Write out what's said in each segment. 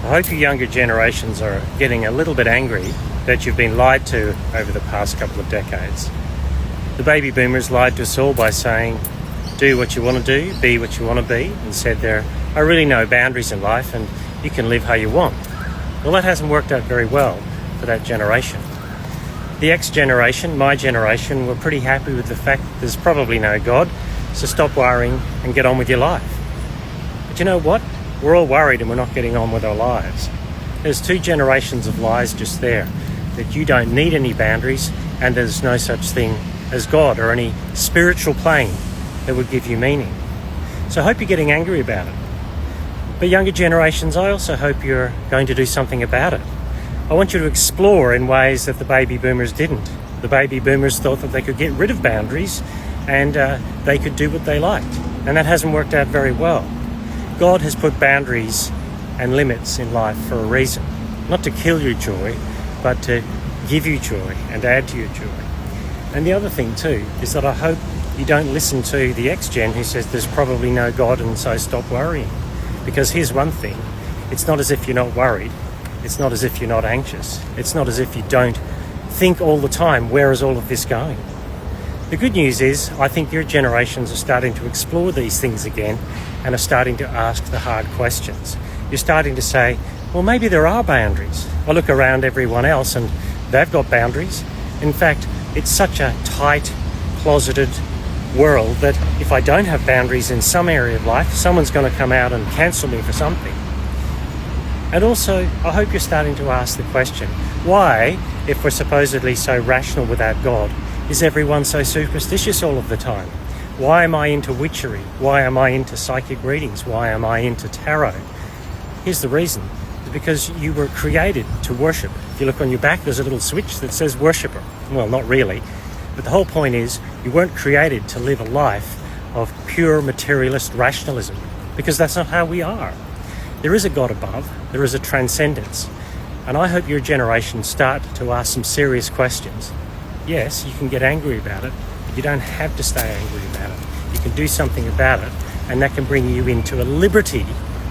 I hope you younger generations are getting a little bit angry that you've been lied to over the past couple of decades. The baby boomers lied to us all by saying, do what you want to do, be what you want to be, and said there are really no boundaries in life and you can live how you want. Well, that hasn't worked out very well for that generation. The X generation, my generation, were pretty happy with the fact that there's probably no God, so stop worrying and get on with your life. But you know what? We're all worried and we're not getting on with our lives. There's 2 generations of lies just there, that you don't need any boundaries and there's no such thing as God or any spiritual plane that would give you meaning. So I hope you're getting angry about it. But younger generations, I also hope you're going to do something about it. I want you to explore in ways that the baby boomers didn't. The baby boomers thought that they could get rid of boundaries and they could do what they liked. And that hasn't worked out very well. God has put boundaries and limits in life for a reason. Not to kill your joy, but to give you joy and add to your joy. And the other thing too is that I hope you don't listen to the X-Gen who says there's probably no God and so stop worrying. Because here's one thing, it's not as if you're not worried. It's not as if you're not anxious. It's not as if you don't think all the time, where is all of this going? The good news is, I think your generations are starting to explore these things again and are starting to ask the hard questions. You're starting to say, well, maybe there are boundaries. I look around everyone else and they've got boundaries. In fact, it's such a tight, closeted world that if I don't have boundaries in some area of life, someone's going to come out and cancel me for something. And also, I hope you're starting to ask the question, why, if we're supposedly so rational without God, is everyone so superstitious all of the time? Why am I into witchery? Why am I into psychic readings? Why am I into tarot? Here's the reason. It's because you were created to worship. If you look on your back, there's a little switch that says worshipper. Well, not really. But the whole point is, you weren't created to live a life of pure materialist rationalism, because that's not how we are. There is a God above. There is a transcendence. And I hope your generation start to ask some serious questions. Yes, you can get angry about it, but you don't have to stay angry about it. You can do something about it, and that can bring you into a liberty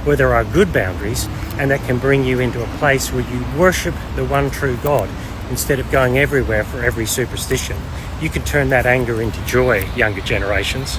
where there are good boundaries, and that can bring you into a place where you worship the one true God instead of going everywhere for every superstition. You can turn that anger into joy, younger generations.